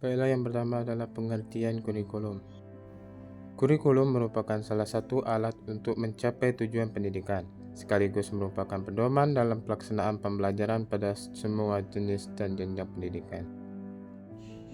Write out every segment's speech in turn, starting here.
Baiklah, yang pertama adalah pengertian kurikulum. Kurikulum merupakan salah satu alat untuk mencapai tujuan pendidikan, sekaligus merupakan pedoman dalam pelaksanaan pembelajaran pada semua jenis dan jenjang pendidikan.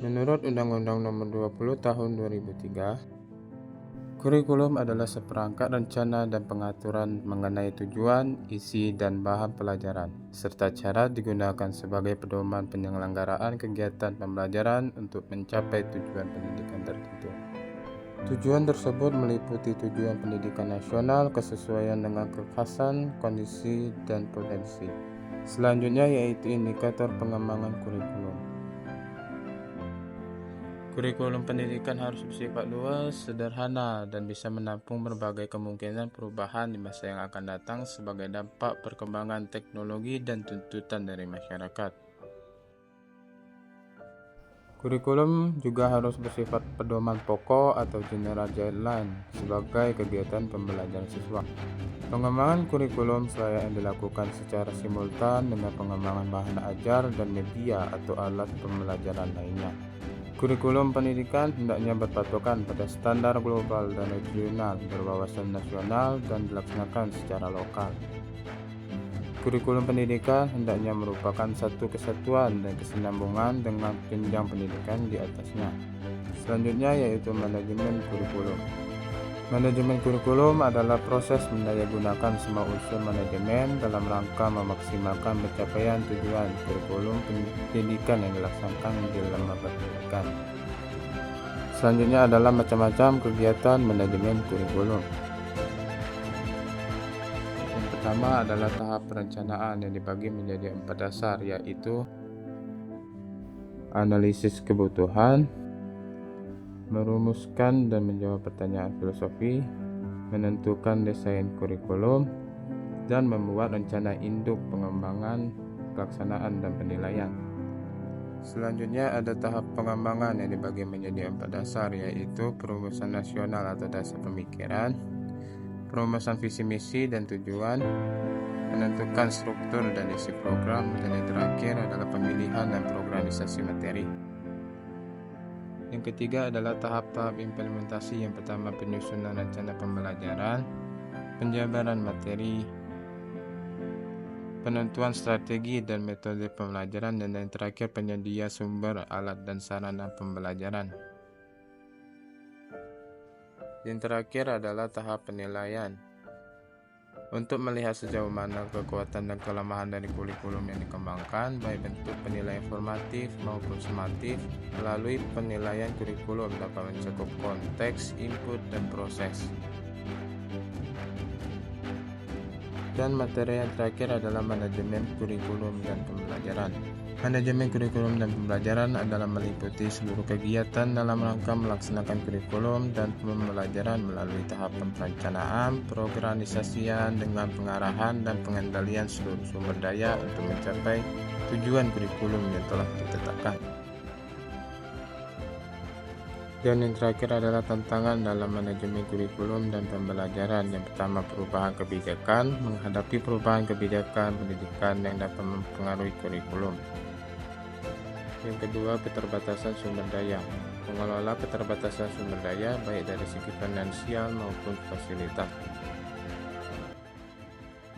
Menurut Undang-Undang Nomor 20 Tahun 2003, kurikulum adalah seperangkat rencana dan pengaturan mengenai tujuan, isi, dan bahan pelajaran, serta cara digunakan sebagai pedoman penyelenggaraan kegiatan pembelajaran untuk mencapai tujuan pendidikan tertentu. Tujuan tersebut meliputi tujuan pendidikan nasional, kesesuaian dengan kekhasan, kondisi, dan potensi. Selanjutnya yaitu indikator pengembangan kurikulum. Kurikulum pendidikan harus bersifat luas, sederhana, dan bisa menampung berbagai kemungkinan perubahan di masa yang akan datang sebagai dampak perkembangan teknologi dan tuntutan dari masyarakat. Kurikulum juga harus bersifat pedoman pokok atau general guideline sebagai kegiatan pembelajaran siswa. Pengembangan kurikulum yang dilakukan secara simultan dengan pengembangan bahan ajar dan media atau alat pembelajaran lainnya. Kurikulum pendidikan hendaknya berpatokan pada standar global dan regional, berwawasan nasional, dan dilaksanakan secara lokal. Kurikulum pendidikan hendaknya merupakan satu kesatuan dan kesinambungan dengan jenjang pendidikan di atasnya. Selanjutnya yaitu manajemen kurikulum. Manajemen kurikulum adalah proses mendayagunakan semua unsur manajemen dalam rangka memaksimalkan pencapaian tujuan kurikulum pendidikan yang dilaksanakan di lembaga pendidikan. Selanjutnya adalah macam-macam kegiatan manajemen kurikulum. Pertama adalah tahap perencanaan yang dibagi menjadi 4 dasar, yaitu analisis kebutuhan, merumuskan dan menjawab pertanyaan filosofi, menentukan desain kurikulum, dan membuat rencana induk pengembangan, pelaksanaan, dan penilaian. Selanjutnya ada tahap pengembangan yang dibagi menjadi 4 dasar, yaitu perumusan nasional atau dasar pemikiran, perumusan visi misi dan tujuan, menentukan struktur dan isi program, dan yang terakhir adalah pemilihan dan programisasi materi. Yang ketiga adalah tahap-tahap implementasi. Yang pertama penyusunan rencana pembelajaran, penjabaran materi, penentuan strategi dan metode pembelajaran, dan yang terakhir penyedia sumber, alat, dan sarana pembelajaran. Yang terakhir adalah tahap penilaian. Untuk melihat sejauh mana kekuatan dan kelemahan dari kurikulum yang dikembangkan, baik bentuk penilaian formatif maupun sumatif, melalui penilaian kurikulum dapat mencakup konteks, input, dan proses. Dan materi yang terakhir adalah manajemen kurikulum dan pembelajaran. Manajemen kurikulum dan pembelajaran adalah meliputi seluruh kegiatan dalam rangka melaksanakan kurikulum dan pembelajaran melalui tahapan perencanaan, perorganisasian dengan pengarahan dan pengendalian seluruh sumber daya untuk mencapai tujuan kurikulum yang telah ditetapkan. Dan yang terakhir adalah tantangan dalam manajemen kurikulum dan pembelajaran. Yang pertama, perubahan kebijakan, menghadapi perubahan kebijakan pendidikan yang dapat mempengaruhi kurikulum. Yang kedua, keterbatasan sumber daya, mengelola keterbatasan sumber daya baik dari segi finansial maupun fasilitas.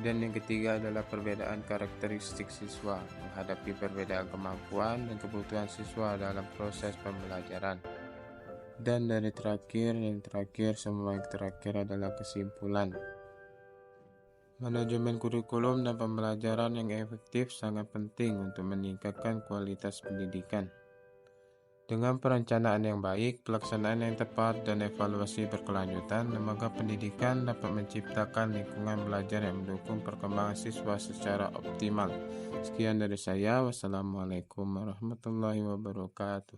Dan yang ketiga adalah perbedaan karakteristik siswa, menghadapi perbedaan kemampuan dan kebutuhan siswa dalam proses pembelajaran. Dan yang terakhir adalah kesimpulan. Manajemen kurikulum dan pembelajaran yang efektif sangat penting untuk meningkatkan kualitas pendidikan. Dengan perencanaan yang baik, pelaksanaan yang tepat, dan evaluasi berkelanjutan, lembaga pendidikan dapat menciptakan lingkungan belajar yang mendukung perkembangan siswa secara optimal. Sekian dari saya. Wassalamualaikum warahmatullahi wabarakatuh.